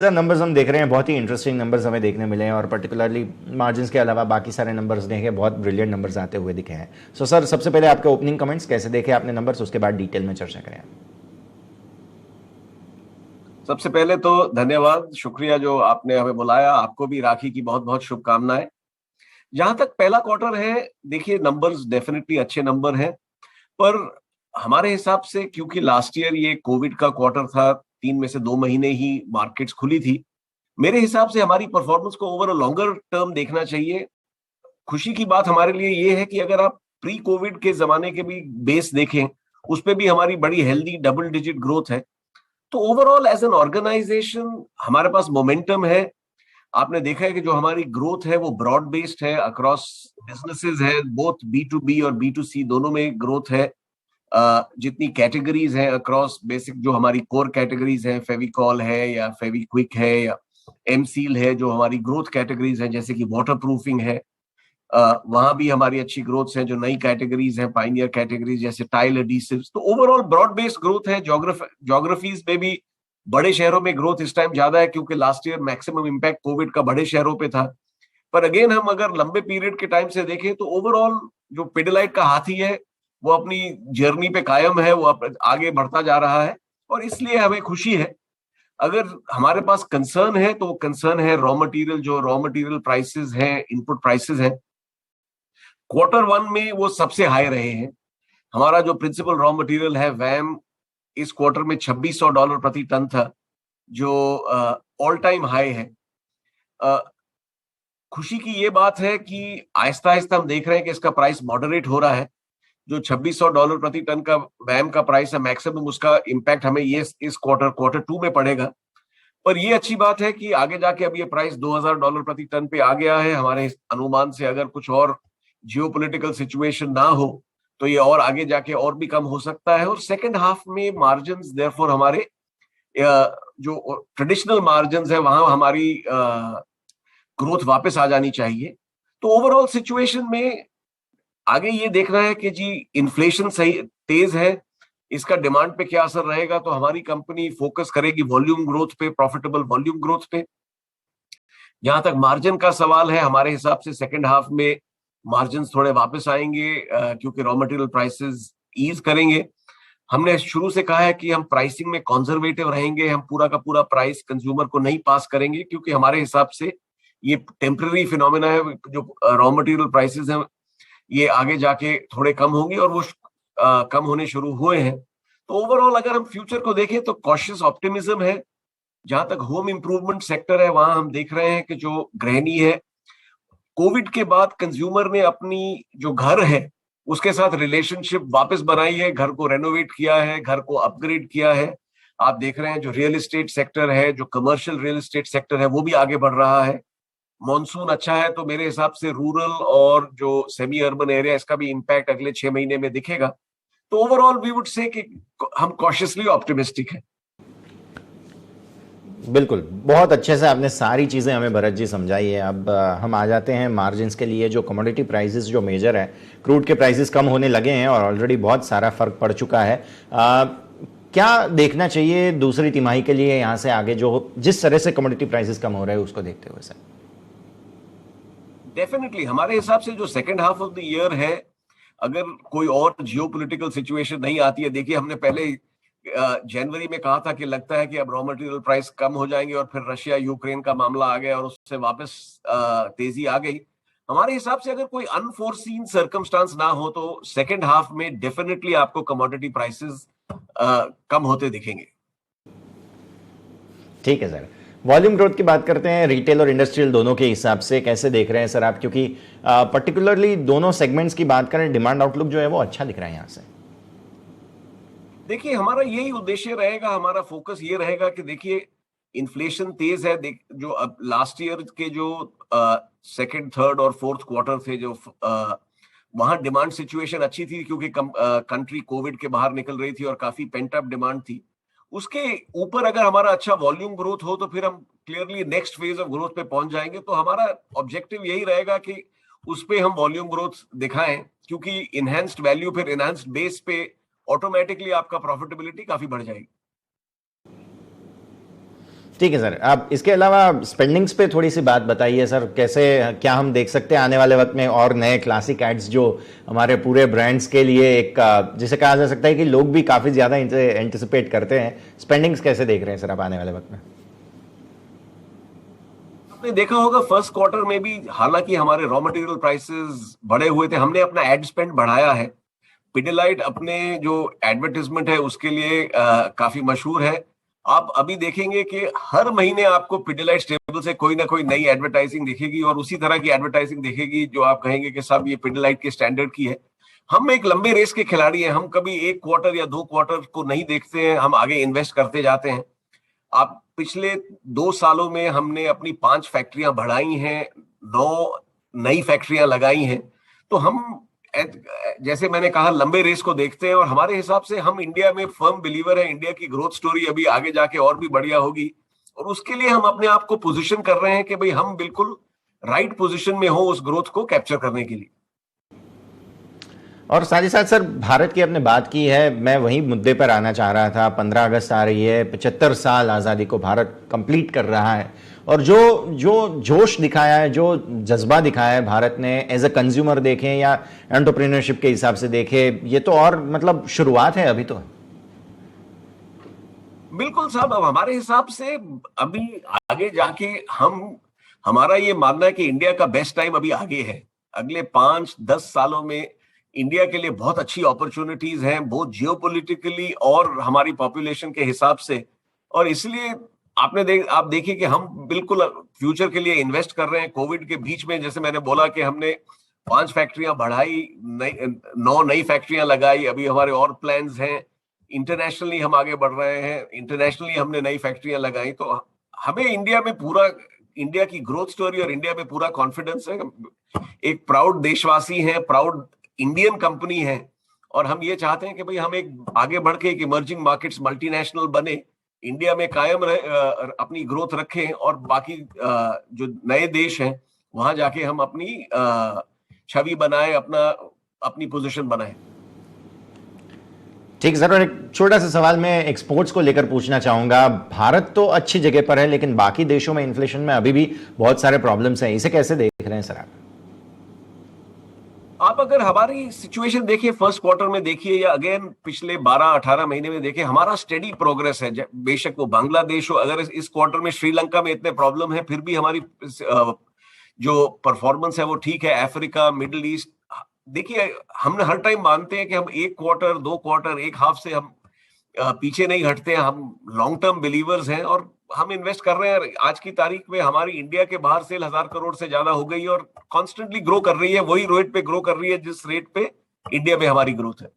Numbers हम देख रहे हैं, बहुत ही इंटरेस्टिंग नंबर्स हमें देखने मिले हैं और पर्टिकुलरली मार्जिन्स के अलावा बाकी सारे नंबर्स देखें, बहुत ब्रिलियंट नंबर्स आते हुए दिखे हैं। सो सर, सबसे पहले आपके ओपनिंग कमेंट्स, कैसे देखे आपने नंबर्स, उसके बाद डिटेल में चर्चा करें। सबसे पहले तो धन्यवाद, शुक्रिया जो आपने हमें बुलाया। आपको भी राखी की बहुत बहुत शुभकामनाएं। जहां तक पहला क्वार्टर है, देखिए नंबर्स डेफिनेटली अच्छे नंबर हैं, पर हमारे हिसाब से क्योंकि लास्ट ईयर ये कोविड का क्वार्टर था, 3 में से 2 महीने ही मार्केट्स खुली थी। मेरे हिसाब से हमारी परफॉर्मेंस को ओवर अ लॉन्गर टर्म देखना चाहिए। खुशी की बात हमारे लिए ये है कि अगर आप प्री कोविड के जमाने के भी बेस देखें, उस पे भी हमारी बड़ी हेल्दी डबल डिजिट ग्रोथ है। तो ओवरऑल एज एन ऑर्गेनाइजेशन हमारे पास मोमेंटम है। आपने देखा है कि जो हमारी ग्रोथ है वो ब्रॉड बेस्ड है, अक्रॉस बिजनेसेस है, बोथ बी टू बी और बी टू सी दोनों में ग्रोथ है। जितनी कैटेगरीज हैं अक्रॉस बेसिक, जो हमारी कोर कैटेगरीज हैं, फेविकॉल है या फेविक्विक है या एम सील है, जो हमारी ग्रोथ कैटेगरीज हैं, जैसे कि वाटर प्रूफिंग है, वहां भी हमारी अच्छी ग्रोथ्स हैं। जो नई कैटेगरीज हैं, पाइनियर कैटेगरीज जैसे टाइल एडिसिव्स, तो ओवरऑल ब्रॉड बेस्ड ग्रोथ है। जोग्राफीज में भी बड़े शहरों में ग्रोथ इस टाइम ज्यादा है, क्योंकि last year maximum impact Covid का बड़े शहरों पे था। पर अगेन हम अगर लंबे पीरियड के टाइम से देखें तो ओवरऑल जो पिडिलाइट का हाथी है वो अपनी जर्नी पे कायम है, वो आगे बढ़ता जा रहा है, और इसलिए हमें खुशी है। अगर हमारे पास कंसर्न है तो कंसर्न है रॉ मटेरियल, जो रॉ मटेरियल प्राइसेस हैं, इनपुट प्राइसेस हैं, क्वार्टर 1 में वो सबसे हाई रहे हैं। हमारा जो प्रिंसिपल रॉ मटेरियल है वैम, इस क्वार्टर में $2600 प्रति टन था, जो ऑल टाइम हाई है। अ, खुशी की ये बात है कि आहिस्ता आहिस्ता हम देख रहे हैं कि इसका प्राइस मॉडरेट हो रहा है। जो $2600 प्रति टन का वैम का प्राइस है, मैक्सिमम उसका इम्पैक्ट हमें ये इस क्वार्टर 2 में पड़ेगा। पर ये अच्छी बात है कि आगे जाके अब ये प्राइस $2000 प्रति टन पे आ गया है। हमारे अनुमान से अगर कुछ और जियोपॉलिटिकल सिचुएशन ना हो तो ये और आगे जाके और भी कम हो सकता है। और सेकेंड हाफ में मार्जिन देयरफॉर हमारे जो ट्रेडिशनल मार्जिन है वहां हमारी ग्रोथ वापस आ जानी चाहिए। तो ओवरऑल सिचुएशन में आगे ये देखना है कि जी इन्फ्लेशन सही तेज है, इसका डिमांड पे क्या असर रहेगा। तो हमारी कंपनी फोकस करेगी वॉल्यूम ग्रोथ पे, प्रॉफिटेबल वॉल्यूम ग्रोथ पे। जहां तक मार्जिन का सवाल है, हमारे हिसाब से सेकेंड हाफ में मार्जिन थोड़े वापस आएंगे, क्योंकि रॉ मटेरियल प्राइसेस ईज करेंगे। हमने शुरू से कहा है कि हम प्राइसिंग में कंजर्वेटिव रहेंगे, हम पूरा का पूरा प्राइस कंज्यूमर को नहीं पास करेंगे, क्योंकि हमारे हिसाब से ये टेम्पररी फिनोमिना है। जो रॉ मटेरियल प्राइसेस हैं ये आगे जाके थोड़े कम होंगे, और वो कम होने शुरू हुए हैं। तो ओवरऑल अगर हम फ्यूचर को देखें तो कॉशियस ऑप्टिमिज्म है। जहां तक होम इंप्रूवमेंट सेक्टर है, वहां हम देख रहे हैं कि जो गृहिणी है, कोविड के बाद कंज्यूमर ने अपनी जो घर है उसके साथ रिलेशनशिप वापस बनाई है, घर को रेनोवेट किया है, घर को अपग्रेड किया है। आप देख रहे हैं जो रियल एस्टेट सेक्टर है, जो कमर्शियल रियल एस्टेट सेक्टर है, वो भी आगे बढ़ रहा है। मॉनसून अच्छा है तो मेरे हिसाब से रूरल और जो सेमी अर्बन एरिया, इसका भी इम्पैक्ट अगले 6 महीने में दिखेगा। तो ओवरऑल वी वुड से कि हम कॉशियसली ऑप्टिमिस्टिक हैं। बिल्कुल, बहुत अच्छे से आपने सारी चीज़ें हमें भरत जी समझाई है। अब हम आ जाते हैं मार्जिन्स के लिए। जो कमोडिटी प्राइसेस जो मेजर है, क्रूड के प्राइसेस कम होने लगे हैं और ऑलरेडी बहुत सारा फर्क पड़ चुका है। क्या देखना चाहिए दूसरी तिमाही के लिए यहाँ से आगे, जो जिस तरह से कमोडिटी प्राइसेस कम हो रहे हैं उसको देखते हुए सर? डेफिनेटली हमारे हिसाब से जो second half of the year है, अगर कोई और जियोपॉलिटिकल सिचुएशन नहीं आती है, देखिए हमने पहले जनवरी में कहा था कि लगता है कि अब रॉ मटेरियल प्राइस कम हो जाएंगे, और फिर रशिया यूक्रेन का मामला आ गया और उससे वापस तेजी आ गई। हमारे हिसाब से अगर कोई अनफोर्सीन सर्कमस्टांस ना हो तो सेकेंड हाफ में डेफिनेटली आपको कमोडिटी प्राइसेस कम होते दिखेंगे। ठीक है सर, वॉल्यूम ग्रोथ की बात करते हैं। रिटेल और इंडस्ट्रियल दोनों के हिसाब से कैसे देख रहे हैं सर आप, क्योंकि पर्टिकुलरली दोनों सेगमेंट्स की बात करें, डिमांड आउटलुक जो है वो अच्छा दिख रहा है यहाँ से। देखिए हमारा यही उद्देश्य रहेगा, हमारा फोकस ये रहेगा कि देखिए इन्फ्लेशन तेज है। जो अब लास्ट ईयर के जो सेकंड, थर्ड और फोर्थ क्वार्टर थे, जो वहां डिमांड सिचुएशन अच्छी थी, क्योंकि कंट्री कोविड के बाहर निकल रही थी और काफी पेंट अप डिमांड थी। उसके ऊपर अगर हमारा अच्छा वॉल्यूम ग्रोथ हो तो फिर हम clearly next phase of growth पे पहुंच जाएंगे। तो हमारा ऑब्जेक्टिव यही रहेगा कि उस पे हम वॉल्यूम ग्रोथ दिखाएं, क्योंकि इनहेंस्ड वैल्यू फिर इनहेंस्ड बेस पे ऑटोमेटिकली आपका प्रॉफिटेबिलिटी काफी बढ़ जाएगी। ठीक है सर, आप इसके अलावा स्पेंडिंग्स पे थोड़ी सी बात बताइए सर, कैसे क्या हम देख सकते हैं आने वाले वक्त में और नए क्लासिक एड्स जो हमारे पूरे ब्रांड्स के लिए एक जिसे कहा जा सकता है कि लोग भी काफ़ी ज़्यादा एंटिसिपेट करते हैं, स्पेंडिंग्स कैसे देख रहे हैं सर आप आने वाले वक्त में? आपने देखा होगा फर्स्ट क्वार्टर में भी, हालांकि हमारे रॉ मटेरियल प्राइसेस बढ़े हुए थे, हमने अपना एड स्पेंड बढ़ाया है। पिडिलाइट अपने जो एडवर्टाइजमेंट है उसके लिए काफी मशहूर है। आप अभी देखेंगे कि हर महीने आपको पिडिलाइट स्टेबल से कोई ना कोई नई एडवर्टाइजिंग दिखेगी और उसी तरह की एडवर्टाइजिंग दिखेगी जो आप कहेंगे कि साहब ये पिडिलाइट के स्टैंडर्ड की है। हम एक लंबे रेस के खिलाड़ी हैं, हम कभी एक क्वार्टर या 2 क्वार्टर को नहीं देखते हैं, हम आगे इन्वेस्ट करते जाते हैं। आप पिछले 2 सालों में हमने अपनी 5 फैक्ट्रियां बढ़ाई हैं, 9 नई फैक्ट्रियां लगाई हैं। तो हम जैसे मैंने कहा लंबे रेस को देखते हैं और हमारे हिसाब से हम इंडिया में फर्म बिलीवर है, इंडिया की ग्रोथ स्टोरी अभी आगे जाके और भी बढ़िया होगी और उसके लिए हम अपने आप को पोजीशन कर रहे हैं कि भाई हम बिल्कुल राइट पोजीशन में हो उस ग्रोथ को कैप्चर करने के लिए। और साथ ही साथ सर, भारत की आपने बात की है, मैं वही मुद्दे पर आना चाह रहा था। 15 अगस्त आ रही है, 75 साल आज़ादी को भारत कंप्लीट कर रहा है और जो जो जोश दिखाया है, जो जज्बा दिखाया है भारत ने, एज अ कंज्यूमर देखें या एंटरप्रेन्योरशिप के हिसाब से देखें, ये तो और मतलब शुरुआत है अभी तो। बिल्कुल साहब, अब हमारे हिसाब से अभी आगे जाके हमारा ये मानना है कि इंडिया का बेस्ट टाइम अभी आगे है। अगले 5-10 सालों में इंडिया के लिए बहुत अच्छी अपॉर्चुनिटीज हैं, बहुत जियोपॉलिटिकली और हमारी पॉपुलेशन के हिसाब से। और इसलिए आप देखिए कि हम बिल्कुल फ्यूचर के लिए इन्वेस्ट कर रहे हैं। कोविड के बीच में जैसे मैंने बोला कि हमने 5 फैक्ट्रियां बढ़ाई, 9 नई फैक्ट्रियां लगाई, अभी हमारे और प्लान्स हैं। इंटरनेशनली हम आगे बढ़ रहे हैं, इंटरनेशनली हमने नई फैक्ट्रियां लगाई। तो हमें इंडिया की ग्रोथ स्टोरी और इंडिया में पूरा कॉन्फिडेंस है। एक प्राउड देशवासी हैं, प्राउड इंडियन कंपनी है और हम ये चाहते हैं कि भाई हम एक आगे बढ़ के एक इमर्जिंग मार्केट्स मल्टीनेशनल बने, इंडिया में कायम रहे, अपनी ग्रोथ रखें और बाकी जो नए देश हैं वहां जाके हम अपनी छवि बनाए, अपनी पोजीशन बनाए। ठीक सर, और एक छोटा सा सवाल मैं एक्सपोर्ट्स को लेकर पूछना चाहूंगा। भारत तो अच्छी जगह पर है लेकिन बाकी देशों में इन्फ्लेशन में अभी भी बहुत सारे प्रॉब्लम्स हैं, इसे कैसे देख रहे हैं सर आप? आप अगर हमारी सिचुएशन देखिए, फर्स्ट क्वार्टर में देखिए या अगेन पिछले 12-18 महीने में देखिए, हमारा स्टेडी प्रोग्रेस है। बेशक वो बांग्लादेश हो, अगर इस क्वार्टर में श्रीलंका में इतने प्रॉब्लम है फिर भी हमारी जो परफॉर्मेंस है वो ठीक है। अफ्रीका, मिडिल ईस्ट, देखिए हम हर टाइम मानते हैं कि हम 1 क्वार्टर, 2 क्वार्टर, एक हाफ से हम पीछे नहीं हटते हैं। हम लॉन्ग टर्म बिलीवर्स हैं और हम इन्वेस्ट कर रहे हैं। आज की तारीख में हमारी इंडिया के बाहर सेल 1000 करोड़ से ज्यादा हो गई और कॉन्स्टेंटली ग्रो कर रही है, वही रेट पे ग्रो कर रही है जिस रेट पे इंडिया में हमारी ग्रोथ है।